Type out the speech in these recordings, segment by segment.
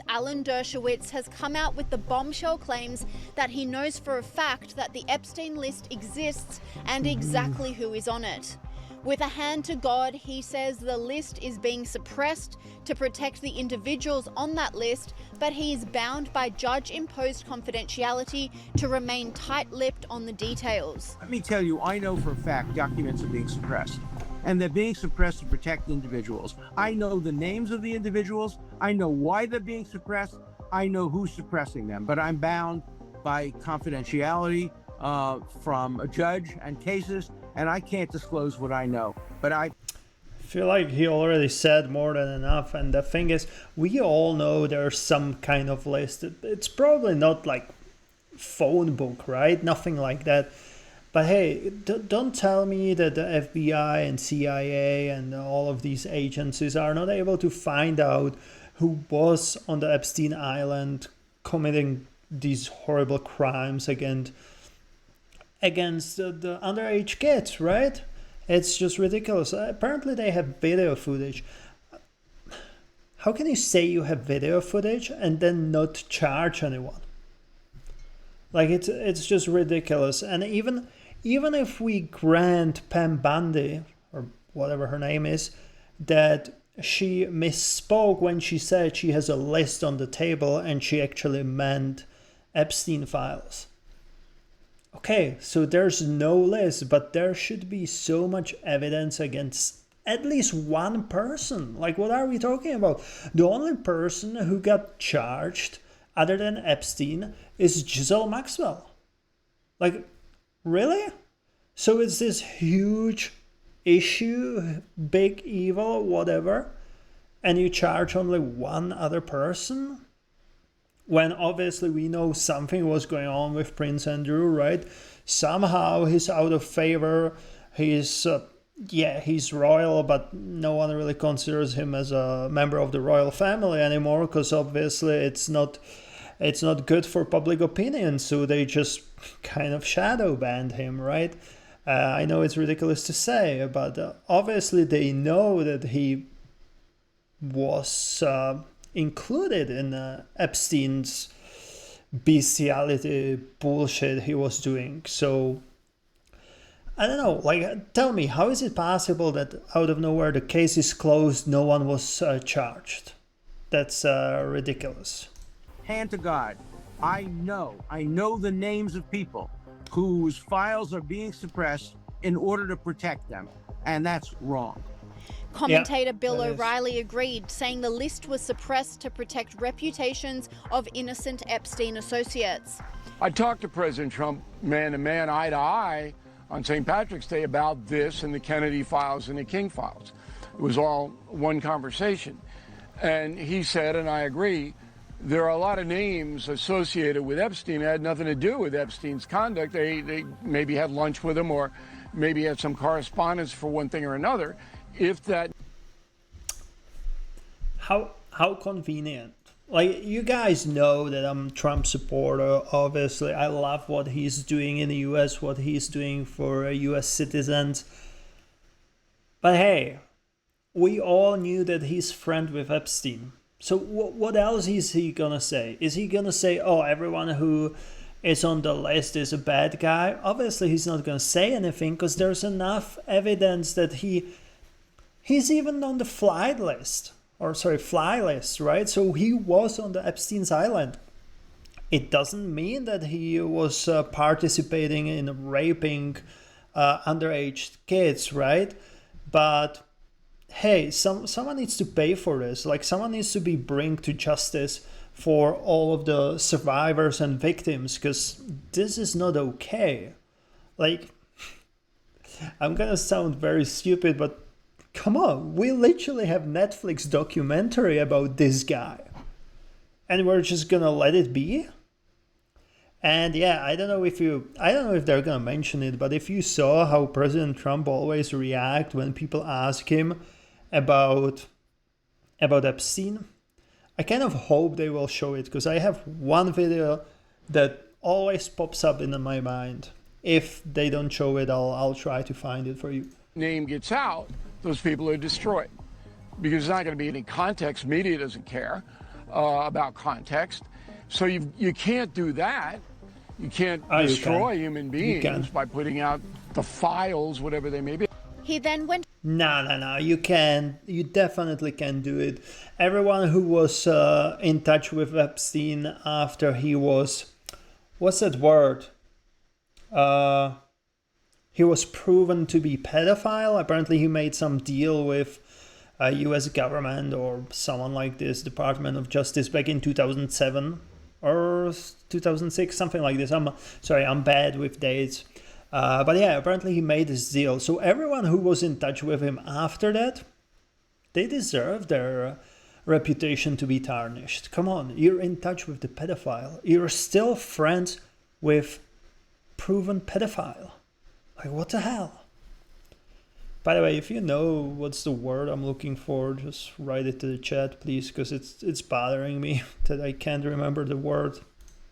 Alan Dershowitz has come out with the bombshell claims that he knows for a fact that the Epstein list exists and exactly who is on it. With a hand to God, he says the list is being suppressed to protect the individuals on that list, but he is bound by judge-imposed confidentiality to remain tight-lipped on the details. Let me tell you, I know for a fact documents are being suppressed, and they're being suppressed to protect individuals. I know the names of the individuals. I know why they're being suppressed. I know who's suppressing them, but I'm bound by confidentiality from a judge and cases, and I can't disclose what I know. But I feel like he already said more than enough. And the thing is, we all know there's some kind of list. It's probably not like phone book, right? Nothing like that. But hey, don't tell me that the FBI and CIA and all of these agencies are not able to find out who was on the Epstein Island committing these horrible crimes against the underage kids, right? It's just ridiculous. Apparently they have video footage. How can you say you have video footage and then not charge anyone? Like, it's just ridiculous. And even if we grant Pam Bundy, or whatever her name is, that she misspoke when she said she has a list on the table and she actually meant Epstein files. Okay, so there's no list, but there should be so much evidence against at least one person. Like, what are we talking about? The only person who got charged other than Epstein is Ghislaine Maxwell. Like, really? So it's this huge issue, big evil, whatever, and you charge only one other person? When obviously we know something was going on with Prince Andrew, right? Somehow he's out of favor. He's royal, but no one really considers him as a member of the royal family anymore, because obviously it's not good for public opinion. So they just kind of shadow banned him, right? I know it's ridiculous to say, but obviously they know that he was included in Epstein's bestiality bullshit he was doing. So I don't know, like, tell me, how is it possible that out of nowhere the case is closed, no one was charged? That's ridiculous. hand to God, I know the names of people whose files are being suppressed in order to protect them, and that's wrong. Commentator Bill O'Reilly agreed, saying the list was suppressed to protect reputations of innocent Epstein associates. I talked to President Trump man to man, eye to eye, on St. Patrick's Day about this and the Kennedy files and the King files. It was all one conversation. And he said, and I agree, there are a lot of names associated with Epstein that had nothing to do with Epstein's conduct. They maybe had lunch with him or maybe had some correspondence for one thing or another. If that... How convenient. Like, you guys know that I'm a Trump supporter, obviously. I love what he's doing in the US, what he's doing for US citizens. But hey, we all knew that he's friend with Epstein. So what else is he gonna say? Is he gonna say, oh, everyone who is on the list is a bad guy? Obviously, he's not gonna say anything because there's enough evidence that he's even on the fly list, right? So he was on the Epstein's Island. It doesn't mean that he was participating in raping underage kids, right? But hey, someone needs to pay for this. Like, someone needs to be brought to justice for all of the survivors and victims, because this is not okay. Like, I'm gonna sound very stupid, but come on, we literally have Netflix documentary about this guy, and we're just gonna let it be? And yeah, I don't know if they're gonna mention it, but if you saw how President Trump always react when people ask him about Epstein, I kind of hope they will show it, because I have one video that always pops up in my mind. If they don't show it, I'll try to find it for you. Name gets out, those people are destroyed because there's not going to be any context. Media doesn't care. about context. So you can't do that. You can't You destroy can. human You can. beings by putting out the files, whatever they may be. He then went No. You can. You definitely can do it. Everyone who was in touch with Epstein after he was, what's that word? He was proven to be pedophile. Apparently, he made some deal with U.S. government or someone like this, Department of Justice, back in 2007 or 2006, something like this. I'm bad with dates. But yeah, apparently he made this deal. So everyone who was in touch with him after that, they deserve their reputation to be tarnished. Come on, you're in touch with the pedophile. You're still friends with proven pedophile. Like, what the hell? By the way, if you know what's the word I'm looking for, just write it to the chat, please, because it's bothering me that I can't remember the word.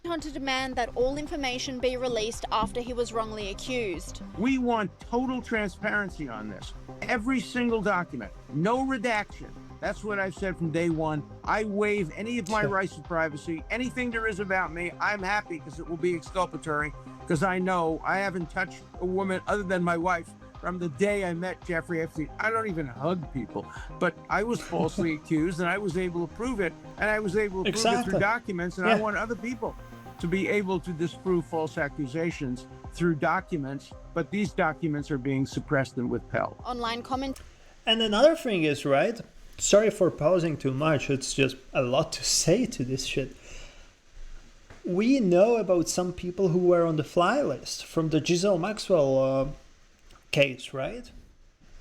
on to demand that all information be released after he was wrongly accused. We want total transparency on this. Every single document, no redaction. That's what I've said from day one. I waive any of my rights to privacy. Anything there is about me, I'm happy because it will be exculpatory, because I know I haven't touched a woman other than my wife from the day I met Jeffrey Epstein. I don't even hug people, but I was falsely accused and I was able to prove it, and I was able to prove it through documents, and I want other people to be able to disprove false accusations through documents, but these documents are being suppressed and withheld. Online comment. And another thing is, right, sorry for pausing too much, it's just a lot to say to this shit. We know about some people who were on the fly list from the Ghislaine Maxwell case, right?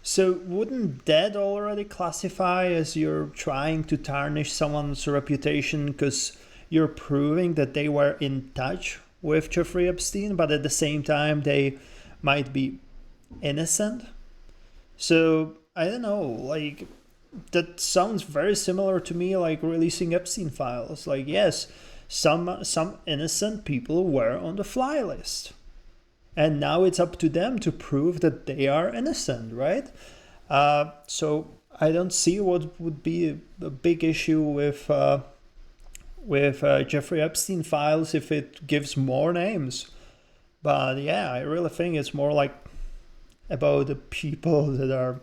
So wouldn't that already classify as you're trying to tarnish someone's reputation because you're proving that they were in touch with Jeffrey Epstein, but at the same time they might be innocent? So I don't know, like, that sounds very similar to me, like releasing Epstein files. Like, yes, some innocent people were on the fly list, and now it's up to them to prove that they are innocent, right? So I don't see what would be a big issue with Jeffrey Epstein files if it gives more names. But yeah, I really think it's more like about the people that are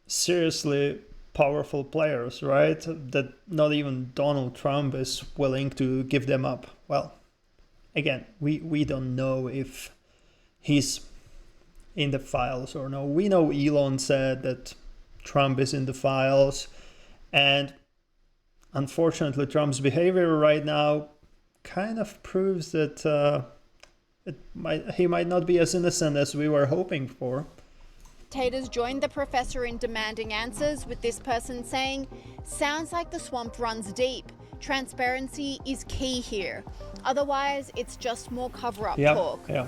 seriously powerful players, right? That not even Donald Trump is willing to give them up. Well, again, we don't know if he's in the files or no. We know Elon said that Trump is in the files, and unfortunately Trump's behavior right now kind of proves that he might not be as innocent as we were hoping for. Taters joined the professor in demanding answers, with this person saying, "Sounds like the swamp runs deep. Transparency is key here. Otherwise, it's just more cover-up talk." Yeah.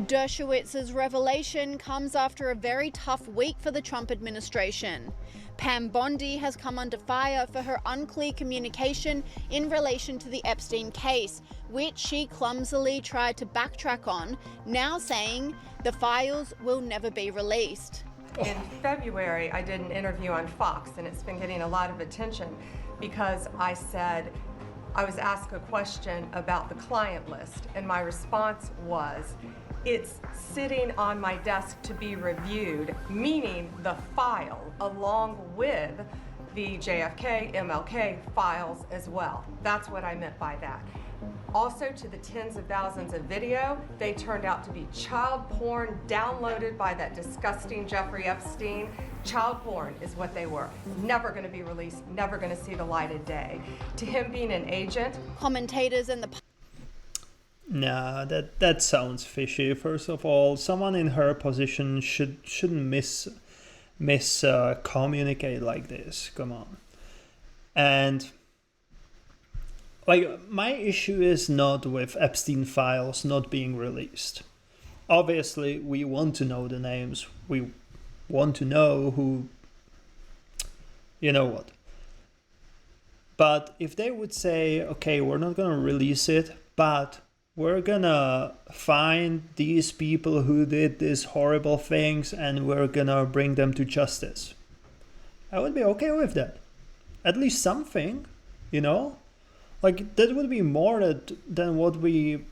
Dershowitz's revelation comes after a very tough week for the Trump administration. Pam Bondi has come under fire for her unclear communication in relation to the Epstein case, which she clumsily tried to backtrack on, now saying the files will never be released. In February, I did an interview on Fox, and it's been getting a lot of attention because I was asked a question about the client list, and my response was, it's sitting on my desk to be reviewed, meaning the file, along with the JFK, MLK files as well. That's what I meant by that. Also, to the tens of thousands of video, they turned out to be child porn downloaded by that disgusting Jeffrey Epstein. Child porn is what they were. Never going to be released, never going to see the light of day. To him being an agent. Commentators and the Nah, that sounds fishy. First of all, someone in her position shouldn't communicate like this. Come on. And like, my issue is not with Epstein files not being released. Obviously, we want to know the names. We want to know who, you know what. But if they would say, okay, we're not going to release it, but we're gonna find these people who did these horrible things and we're gonna bring them to justice, I would be okay with that. At least something, you know? Like, that would be more than what we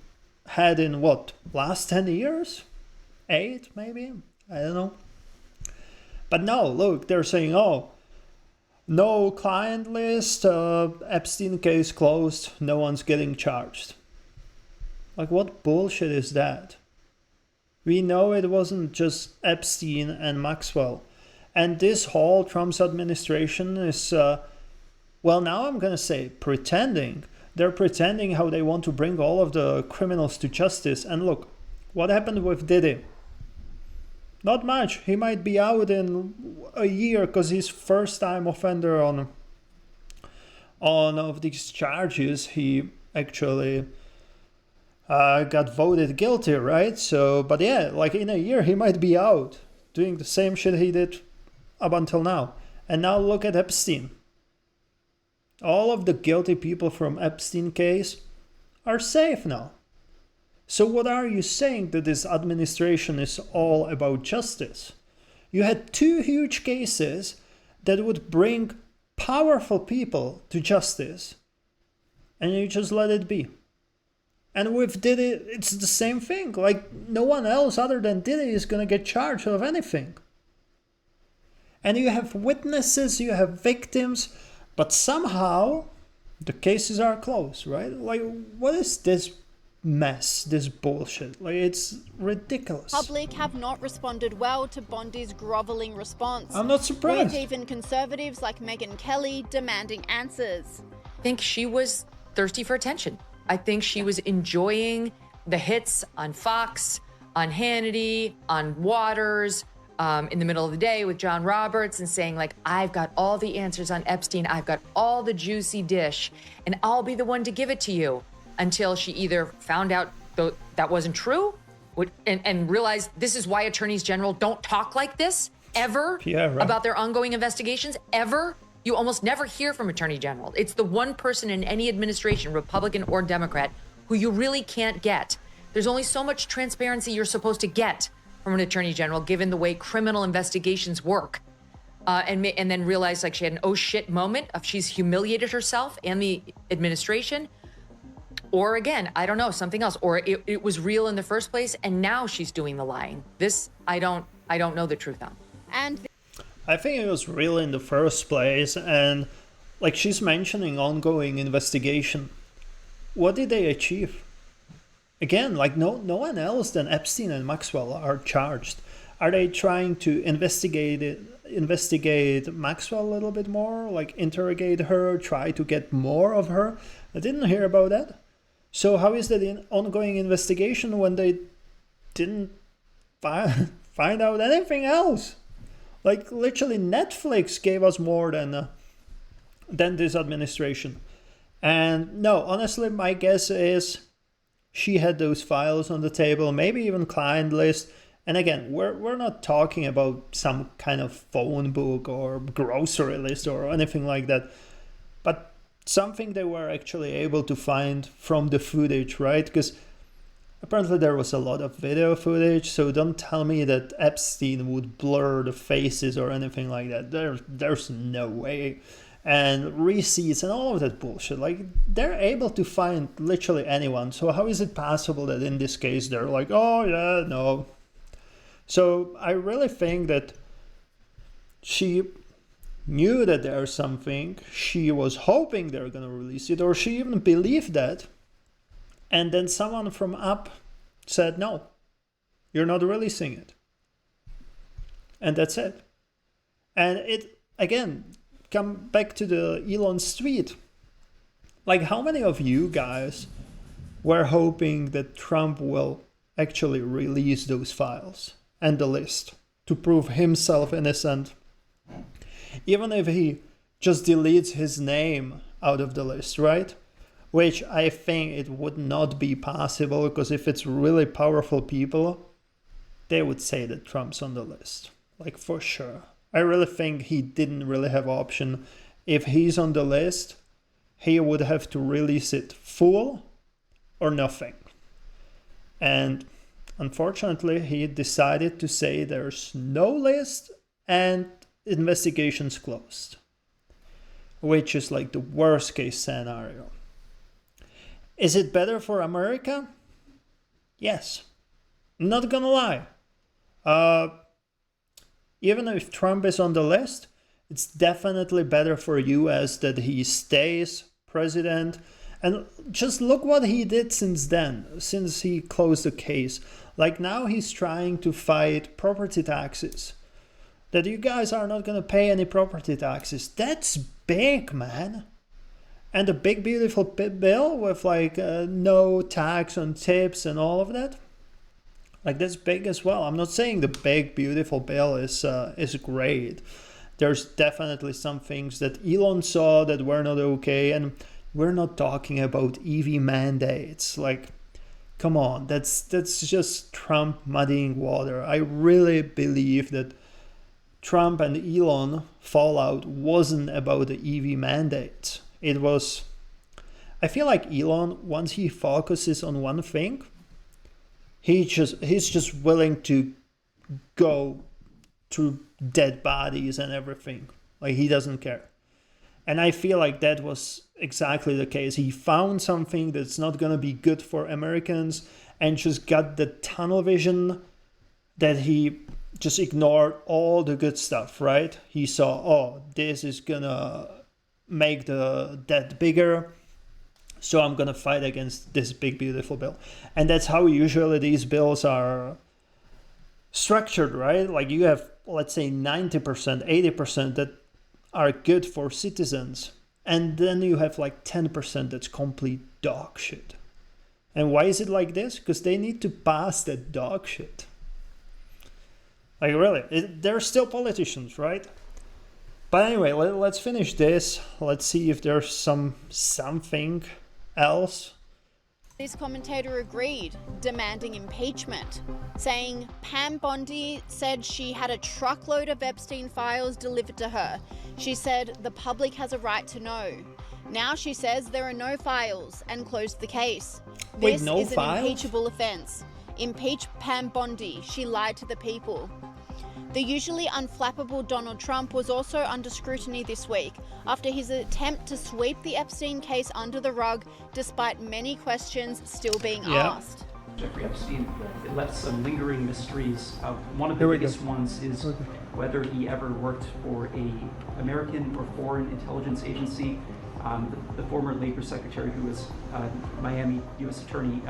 had in, what, last 10 years? 8, maybe? I don't know. But no, look, they're saying, oh, no client list, Epstein case closed, no one's getting charged. Like, what bullshit is that? We know it wasn't just Epstein and Maxwell. And this whole Trump's administration is, well, now I'm going to say pretending. They're pretending how they want to bring all of the criminals to justice. And look, what happened with Diddy? Not much. He might be out in a year because he's first-time offender on of these charges. He actually got voted guilty, right? So, but yeah, like in a year he might be out doing the same shit he did up until now. And now look at Epstein. All of the guilty people from Epstein case are safe now. So what are you saying that this administration is all about justice? You had 2 huge cases that would bring powerful people to justice, and you just let it be. And with Diddy, it's the same thing. Like, no one else other than Diddy is going to get charged of anything. And you have witnesses, you have victims, but somehow the cases are closed, right? Like, what is this mess, this bullshit? Like, it's ridiculous. Public have not responded well to Bondi's groveling response. I'm not surprised. With even conservatives like Megyn Kelly demanding answers. I think she was thirsty for attention. I think she was enjoying the hits on Fox, on Hannity, on Waters, in the middle of the day with John Roberts, and saying, like, I've got all the answers on Epstein. I've got all the juicy dish, and I'll be the one to give it to you, until she either found out that wasn't true and realized this is why attorneys general don't talk like this ever about their ongoing investigations, ever. You almost never hear from attorney general. It's the one person in any administration, Republican or Democrat, who you really can't get. There's only so much transparency you're supposed to get from an attorney general, given the way criminal investigations work. And then realize, like, she had an oh shit moment of she's humiliated herself and the administration. Or again, I don't know, something else. Or it was real in the first place, and now she's doing the lying. This, I don't know the truth on. And I think it was real in the first place, and like, she's mentioning ongoing investigation. What did they achieve? Again, like, no one else than Epstein and Maxwell are charged. Are they trying to investigate Maxwell a little bit more, like interrogate her, try to get more of her? I didn't hear about that. So how is that an ongoing investigation when they didn't find out anything else? Like, literally Netflix gave us more than this administration. And no, honestly, my guess is she had those files on the table, maybe even client list. And again, we're not talking about some kind of phone book or grocery list or anything like that, but something they were actually able to find from the footage, right? Because apparently there was a lot of video footage, so don't tell me that Epstein would blur the faces or anything like that. There's no way. And receipts and all of that bullshit. Like, they're able to find literally anyone. So how is it possible that in this case they're like, oh yeah, no. So I really think that she knew that there's something. She was hoping they're going to release it, or she even believed that. And then someone from up said, no, you're not releasing it. And that's it. And it, again, come back to the Elon's tweet. Like, how many of you guys were hoping that Trump will actually release those files and the list to prove himself innocent? Even if he just deletes his name out of the list, right? Which I think it would not be possible, because if it's really powerful people, they would say that Trump's on the list. Like, for sure. I really think he didn't really have option. If he's on the list, he would have to release it full or nothing. And unfortunately, he decided to say there's no list and investigation's closed, which is like the worst case scenario. Is it better for America? Yes. I'm not gonna lie. Even if Trump is on the list, it's definitely better for US that he stays president. And just look what he did since then, since he closed the case. Like now he's trying to fight property taxes. That you guys are not going to pay any property taxes. That's big, man. And the big beautiful bill with like no tax on tips and all of that. Like that's big as well. I'm not saying the big beautiful bill is great. There's definitely some things that Elon saw that were not okay, and we're not talking about EV mandates. Like, come on, that's just Trump muddying water. I really believe that Trump and Elon fallout wasn't about the EV mandates. It was, I feel like Elon, once he focuses on one thing, he's just willing to go through dead bodies and everything. Like he doesn't care. And I feel like that was exactly the case. He found something that's not going to be good for Americans and just got the tunnel vision that he just ignored all the good stuff, right? He saw, oh, this is going to make the debt bigger, so I'm going to fight against this big, beautiful bill. And that's how usually these bills are structured, right? Like you have, let's say 90%, 80% that are good for citizens. And then you have like 10% that's complete dog shit. And why is it like this? Because they need to pass that dog shit. Like really, they're still politicians, right? But anyway, let's finish this. Let's see if there's something else. This commentator agreed, demanding impeachment, saying Pam Bondi said she had a truckload of Epstein files delivered to her. She said the public has a right to know. Now she says there are no files and closed the case. Wait, This no is files? an impeachable offence. Impeach Pam Bondi. She lied to the people. The usually unflappable Donald Trump was also under scrutiny this week after his attempt to sweep the Epstein case under the rug despite many questions still being asked. Jeffrey Epstein, it left some lingering mysteries. One of the biggest ones is whether he ever worked for an American or foreign intelligence agency. The former Labor Secretary, who was Miami U.S. Attorney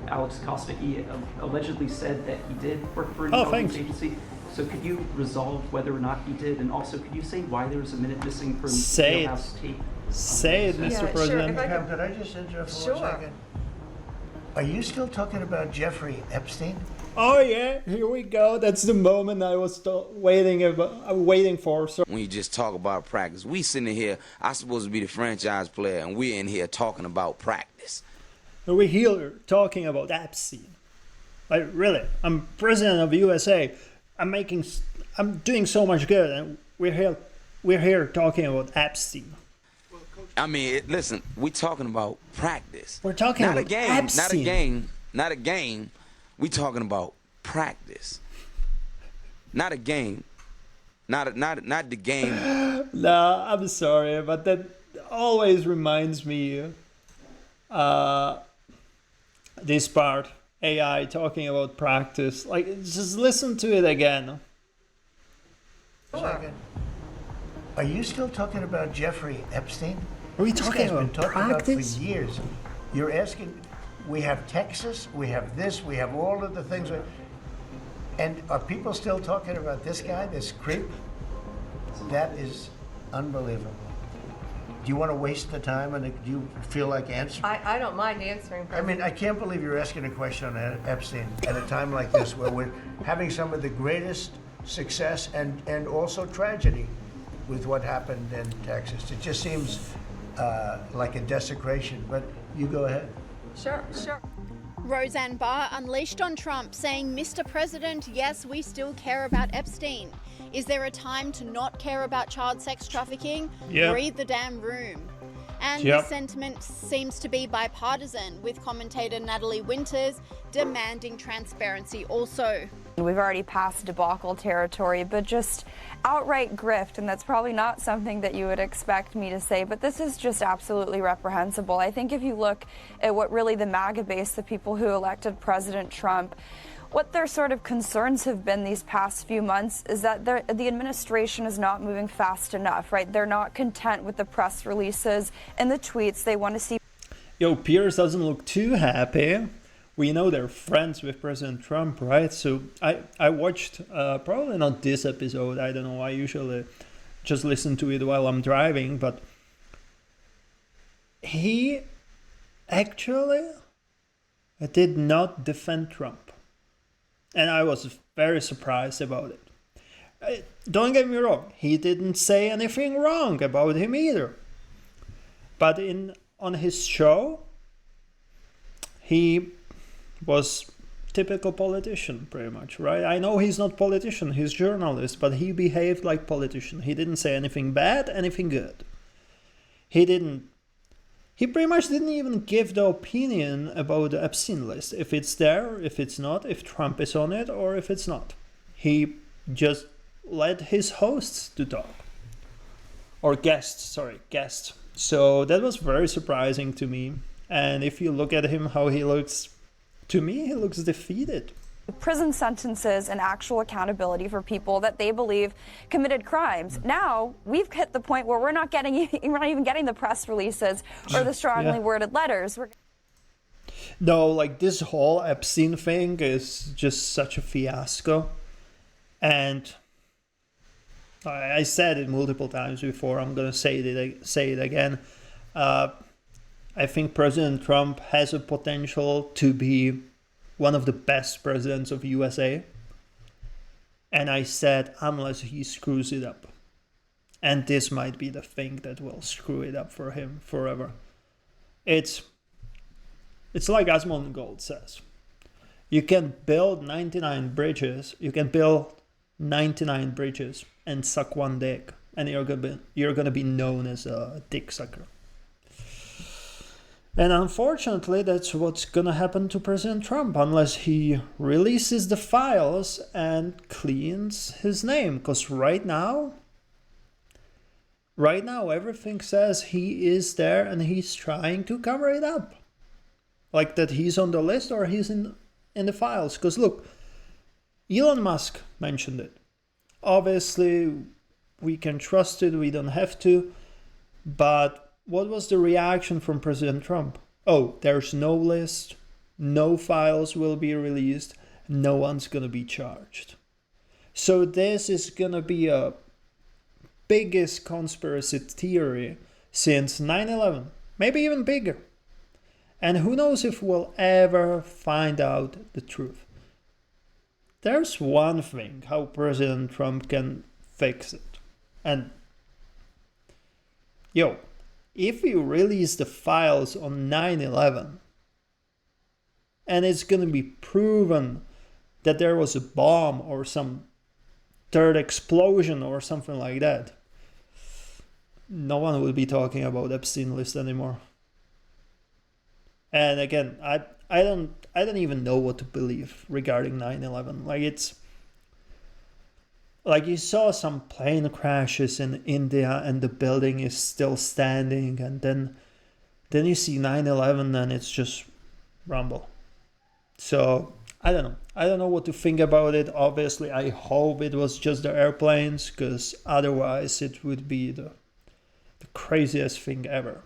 Alex Acosta, he allegedly said that he did work for an intelligence agency. So could you resolve whether or not he did? And also, could you say why there was a minute missing from the House tape? Say it, Mr. President. Pam, could I just interrupt for 1 second? Are you still talking about Jeffrey Epstein? Oh yeah, here we go. That's the moment I was waiting for. So when you just talk about practice, we sitting here, I'm supposed to be the franchise player, and we're in here talking about practice. We're here talking about Epstein. Like really, I'm president of USA. I'm doing so much good, and we're here talking about Epstein. I mean, listen, we're talking about practice. We're talking not about a game, Epstein. not a game. We talking about practice. Not a game. Not the game. No, I'm sorry, but that always reminds me this part. AI talking about practice. Like, just listen to it again. Second. Are you still talking about Jeffrey Epstein? Are we This talking guy's about been talking practice? about for years. You're asking, we have Texas, we have this, we have all of the things. And are people still talking about this guy, this creep? That is unbelievable. Do you want to waste the time, and do you feel like answering? I don't mind answering. I mean, I can't believe you're asking a question on Epstein at a time like this, where we're having some of the greatest success and also tragedy with what happened in Texas. It just seems like a desecration, but you go ahead. Sure. Roseanne Barr unleashed on Trump, saying, Mr. President, yes, we still care about Epstein. Is there a time to not care about child sex trafficking? Yep. Read the damn room. And Yep. the sentiment seems to be bipartisan, with commentator Natalie Winters demanding transparency also. We've already passed debacle territory, but just outright grift, and that's probably not something that you would expect me to say, but this is just absolutely reprehensible. I think if you look at what really the MAGA base, the people who elected President Trump, what their sort of concerns have been these past few months is that the administration is not moving fast enough, right? They're not content with the press releases and the tweets. They want to see... Yo, Pierce doesn't look too happy. We know they're friends with President Trump, right? So I watched, probably not this episode, I don't know, I usually just listen to it while I'm driving, but he actually did not defend Trump. And I was very surprised about it. Don't get me wrong, he didn't say anything wrong about him either. But on his show, he was typical politician, pretty much, right? I know he's not politician, he's journalist, but he behaved like politician. He didn't say anything bad, anything good. He pretty much didn't even give the opinion about the Epstein list. If it's there, if it's not, if Trump is on it, or if it's not. He just let his hosts to talk. Or guests. So that was very surprising to me. And if you look at him, how he looks, to me, he looks defeated. Prison sentences and actual accountability for people that they believe committed crimes. Now we've hit the point where we're not even getting the press releases or the strongly worded letters. No, like this whole Epstein thing is just such a fiasco. And I said it multiple times before. I'm gonna say it again. I think President Trump has a potential to be one of the best presidents of USA. And I said, unless he screws it up. And this might be the thing that will screw it up for him forever. It's like Asmongold says. You can build 99 bridges. You can build 99 bridges and suck one dick. And you're gonna be known as a dick sucker. And unfortunately, that's what's gonna happen to President Trump unless he releases the files and cleans his name. Because right now, everything says he is there and he's trying to cover it up. Like that he's on the list or he's in the files. Because look, Elon Musk mentioned it. Obviously, we can trust it, we don't have to. But what was the reaction from President Trump? Oh, there's no list, no files will be released, no one's gonna be charged. So this is gonna be a biggest conspiracy theory since 9/11, maybe even bigger. And who knows if we'll ever find out the truth. There's one thing how President Trump can fix it. And if you release the files on 9/11 and it's going to be proven that there was a bomb or some third explosion or something like that, no one will be talking about Epstein list anymore. And again, I don't even know what to believe regarding 9/11. Like you saw some plane crashes in India and the building is still standing, and then you see 9/11 and it's just rumble. So I don't know. I don't know what to think about it. Obviously, I hope it was just the airplanes, because otherwise it would be the craziest thing ever.